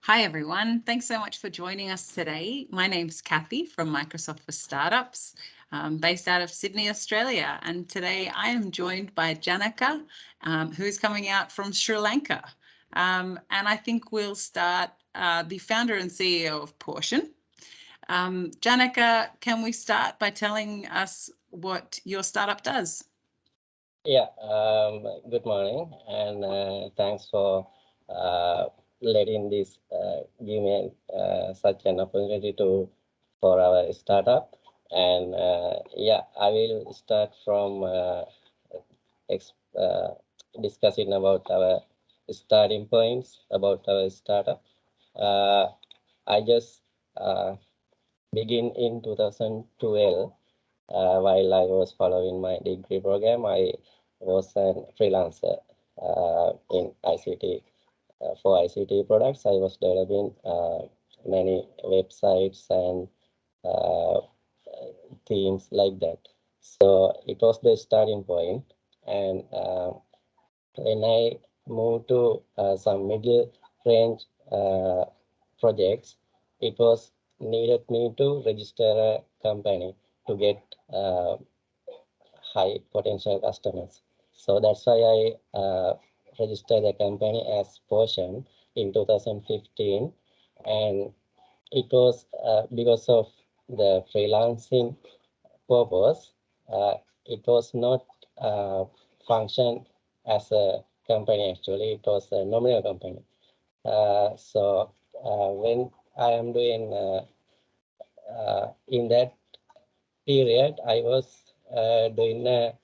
Hi, everyone. Thanks so much for joining us today. My name's Cathy from Microsoft for Startups, based out of Sydney, Australia. And today I am joined by Janaka, who's coming out from Sri Lanka. And I think we'll start the founder and CEO of Portion. Janaka, can we start by telling us what your startup does? Yeah, good morning, and thanks for letting this give me such an opportunity for our startup. And yeah, I will start from ex discussing about our starting points about our startup. I just begin in 2012. While I was following my degree program, I was a freelancer in ICT. For ICT products, I was developing many websites and uh, themes like that. So it was the starting point. And when I moved to some middle range projects, it was needed me to register a company to get high potential customers. So that's why I registered the company as Portion in 2015. And it was because of the freelancing purpose, it was not function as a company actually, it was a nominal company. So when I am doing in that period, I was doing a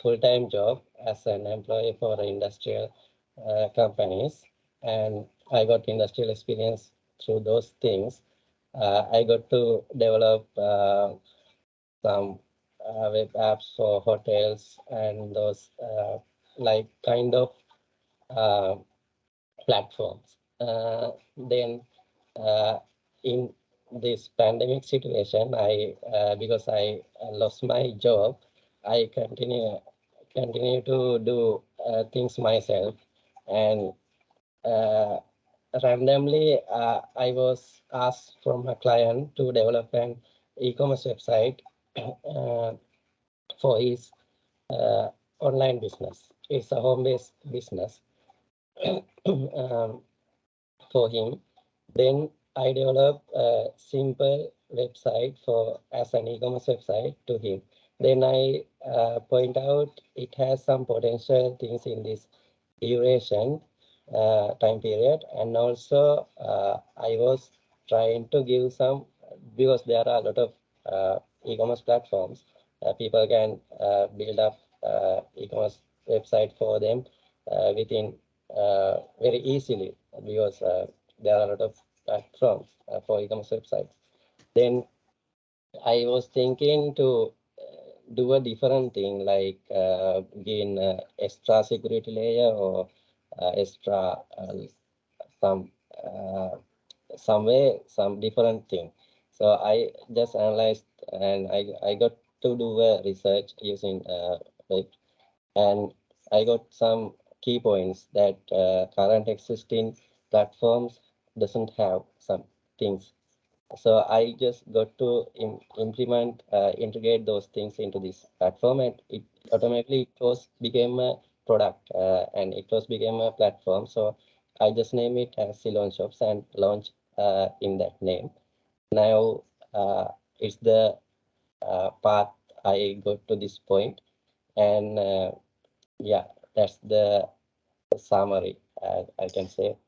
full-time job as an employee for industrial companies, and I got industrial experience through those things. I got to develop some web apps for hotels and those like kind of uh, platforms. Then in this pandemic situation, I because I lost my job, I continue to do things myself, and uh, randomly I was asked from a client to develop an e-commerce website uh, for his uh, online business. It's a home-based business for him. Then I developed a simple website for as an e-commerce website to him. Then I point out it has some potential things in this duration time period, and also I was trying to give some, because there are a lot of e-commerce platforms. People can build up e-commerce website for them within very easily, because there are a lot of platforms for e-commerce websites. Then I was thinking to do a different thing, like gain extra security layer or extra some uh, some way, some different thing. So I just analyzed, and I got to do a research using web, and I got some key points that current existing platforms doesn't have some things. So I just got to implement, integrate those things into this platform, and it automatically it was became a product, and it was became a platform. So I just name it as Ceylon Shops and launch in that name. Now it's the path I got to this point, and yeah, that's the summary. I can say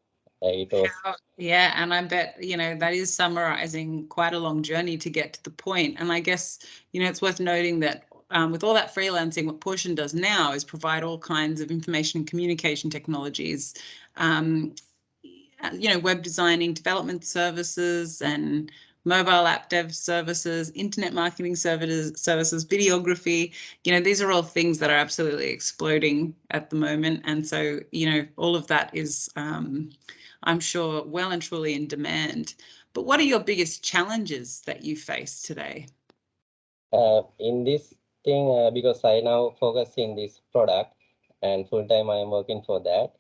it was. Yeah, and I bet, that is summarizing quite a long journey to get to the point. And I guess, it's worth noting that with all that freelancing, what Portion does now is provide all kinds of information and communication technologies, web designing, development services, and mobile app dev services, internet marketing services, videography. These are all things that are absolutely exploding at the moment. And so, all of that is, I'm sure, well and truly in demand. But what are your biggest challenges that you face today? In this thing, because I now focus in this product and full time I am working for that.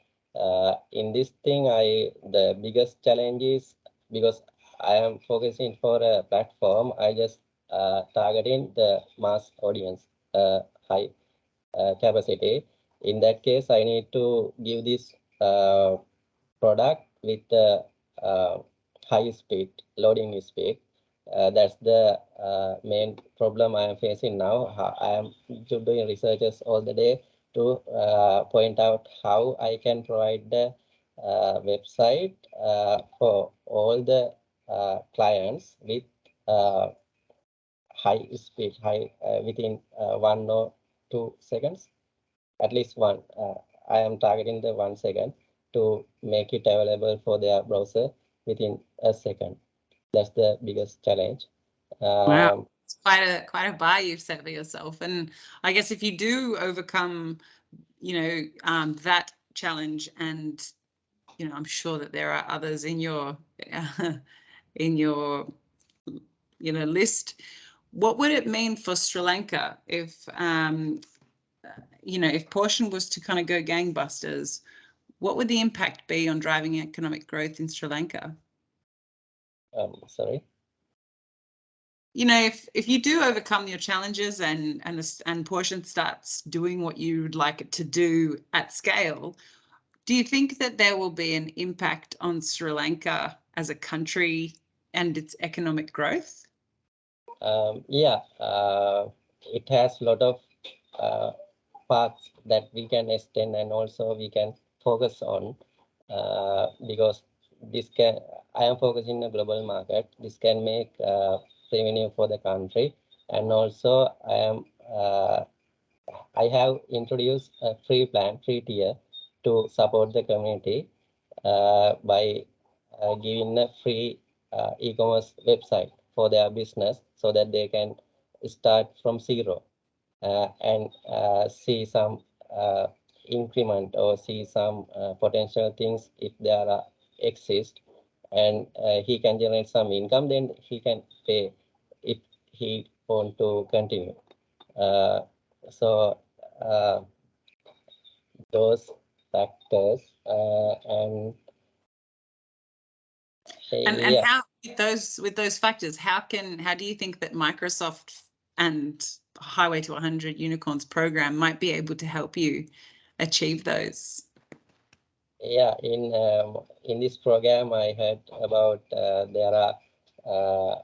In this thing, the biggest challenge is because I am focusing for a platform, I just targeting the mass audience, high capacity. In that case, I need to give this product with high speed, loading speed. That's the main problem I am facing now. I am doing researches all the day to point out how I can provide the website for all the clients with uh, high speed, high within 1 or 2 seconds, at least one. I am targeting the 1 second to make it available for their browser within a second. That's the biggest challenge. Wow. Um, It's quite a bar you've set for yourself. And I guess if you do overcome, that challenge, and I'm sure that there are others in your in your list. What would it mean for Sri Lanka if if Portion was to kind of go gangbusters? What would the impact be on driving economic growth in Sri Lanka? Sorry. If you do overcome your challenges and Portion starts doing what you would like it to do at scale, do you think that there will be an impact on Sri Lanka as a country and its economic growth? Yeah, it has a lot of uh, paths that we can extend and also we can focus on because this can, I am focusing on a global market. This can make revenue for the country, and also I have introduced a free plan, free tier to support the community by giving a free e-commerce website for their business so that they can start from zero and see some increment or see some potential things if there are exist, and he can generate some income, then he can pay if he want to continue. Uh, so uh, those factors and And yeah. how with those factors, how do you think that Microsoft and Highway to 100 Unicorns program might be able to help you achieve those? Yeah, in this program, I heard about there are uh,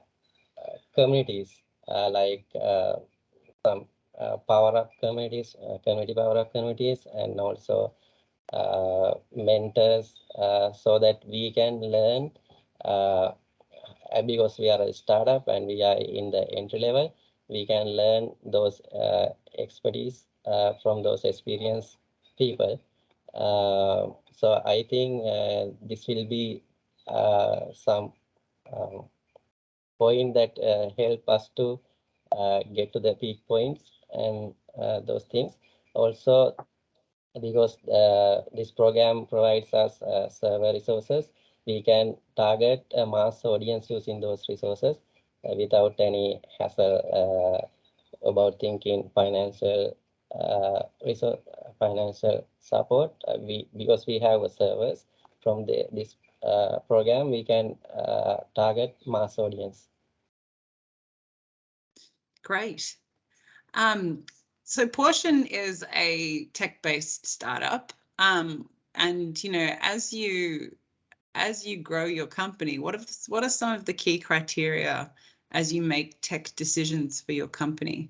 communities like some power up communities, community power up communities, and also mentors, so that we can learn. Uh, because we are a startup and we are in the entry level, we can learn those expertise from those experienced people. So I think this will be some um, point that help us to get to the peak points and those things. Also, because this program provides us server resources, we can target a mass audience using those resources without any hassle about thinking financial resource, financial support. We because we have a servers from this program, we can target mass audience. Great. Um, so Portion is a tech-based startup. And as you grow your company, what are some of the key criteria as you make tech decisions for your company?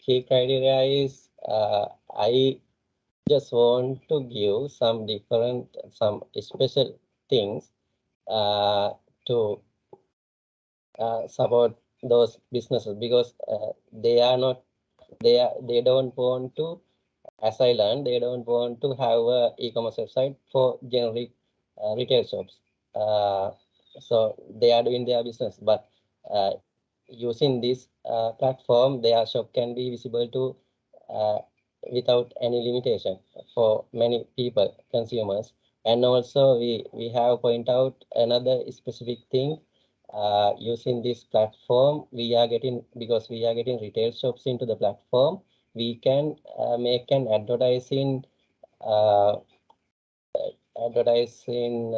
Key criteria is I just want to give some different, some special things to support those businesses because they are not, they don't want to, as I learned, they don't want to have a e-commerce website for generic retail shops. Uh, so they are doing their business, but uh, using this platform, their shop can be visible to uh, without any limitation for many people, consumers. And also we have point out another specific thing. Using this platform, we are getting, because we are getting retail shops into the platform, we can make an advertising uh, advertising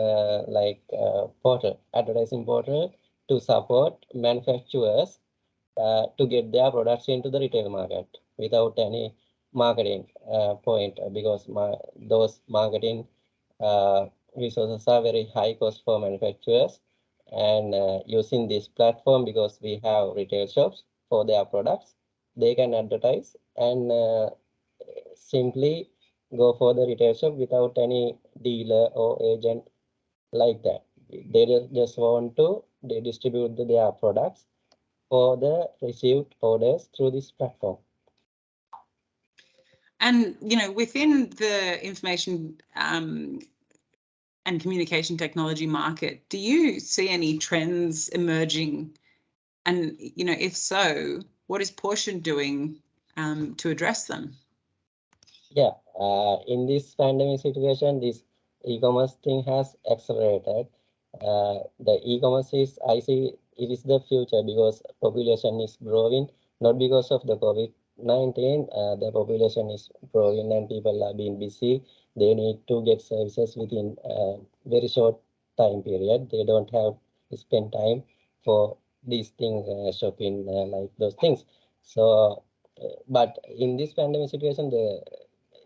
advertising portal to support manufacturers to get their products into the retail market without any marketing point because those marketing uh, resources are very high cost for manufacturers and using this platform because we have retail shops for their products they can advertise and simply go for the retail shop without any dealer or agent like that. They just want to they distribute their products for the received orders through this platform. And, within the information and communication technology market, do you see any trends emerging? And, if so, what is Portion doing to address them? Yeah, in this pandemic situation, this e-commerce thing has accelerated. The e-commerce is, I see, it is the future because population is growing, not because of the COVID-19. The population is growing and people are being busy. They need to get services within a very short time period. They don't have to spend time for these things, shopping, like those things. So, but in this pandemic situation,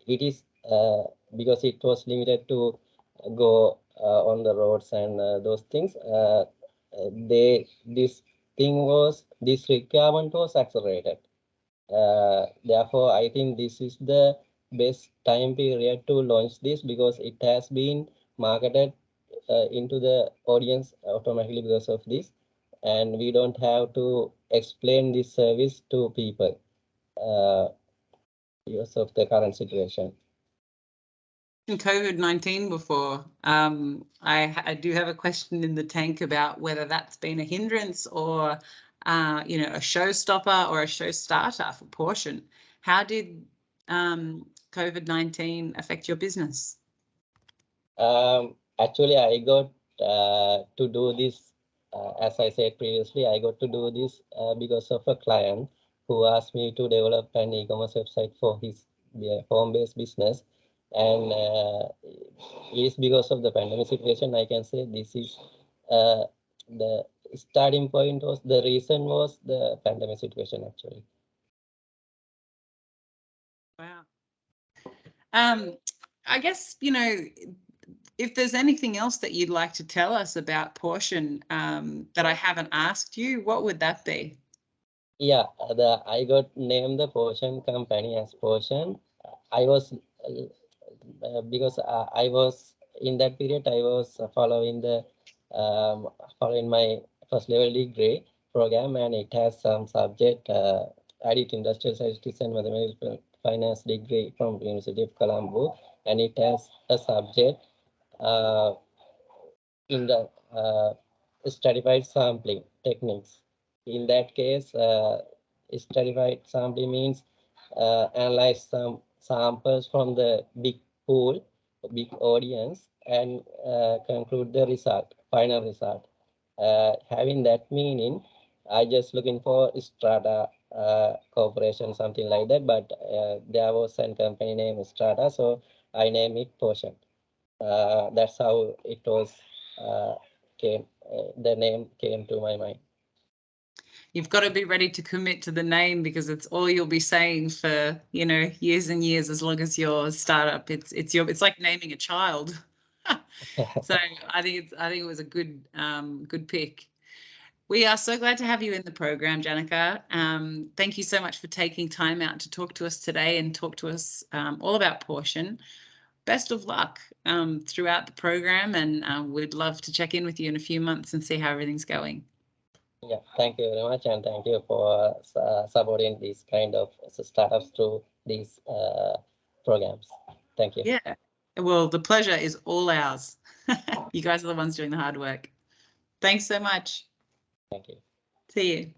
it is because it was limited to go on the roads and those things. This requirement was accelerated. Therefore, I think this is the best time period to launch this because it has been marketed into the audience automatically because of this, and we don't have to explain this service to people because of the current situation. COVID-19 before. I do have a question in the tank about whether that's been a hindrance or, a showstopper or a show starter for Portion. How did COVID-19 affect your business? Actually, I got to do this, as I said previously, I got to do this because of a client who asked me to develop an e-commerce website for his home-based business. And it is because of the pandemic situation, I can say this is the starting point was the reason was the pandemic situation actually. Wow. I guess, if there's anything else that you'd like to tell us about Portion that I haven't asked you, what would that be? Yeah, I got named the Portion company as Portion. I was because I was in that period I was following my first level degree program and it has some subject I did industrial statistics and mathematical finance degree from University of Colombo and it has a subject uh, in the stratified sampling techniques. In that case, stratified sampling means analyze some samples from the big pool, big audience, and conclude the result, final result. Having that meaning, I just looking for strata corporation, something like that, but there was a company name strata, so I name it Portion. That's how it was came the name came to my mind. You've got to be ready to commit to the name because it's all you'll be saying for, years and years as long as your startup. It's like naming a child. So I think it was a good pick. We are so glad to have you in the program, Janaka. Thank you so much for taking time out to talk to us today and talk to us all about Portion. Best of luck throughout the program, and we'd love to check in with you in a few months and see how everything's going. Yeah, thank you very much, and thank you for supporting these kind of startups through these programs. Thank you. Yeah. Well, the pleasure is all ours. You guys are the ones doing the hard work. Thanks so much. Thank you. See you.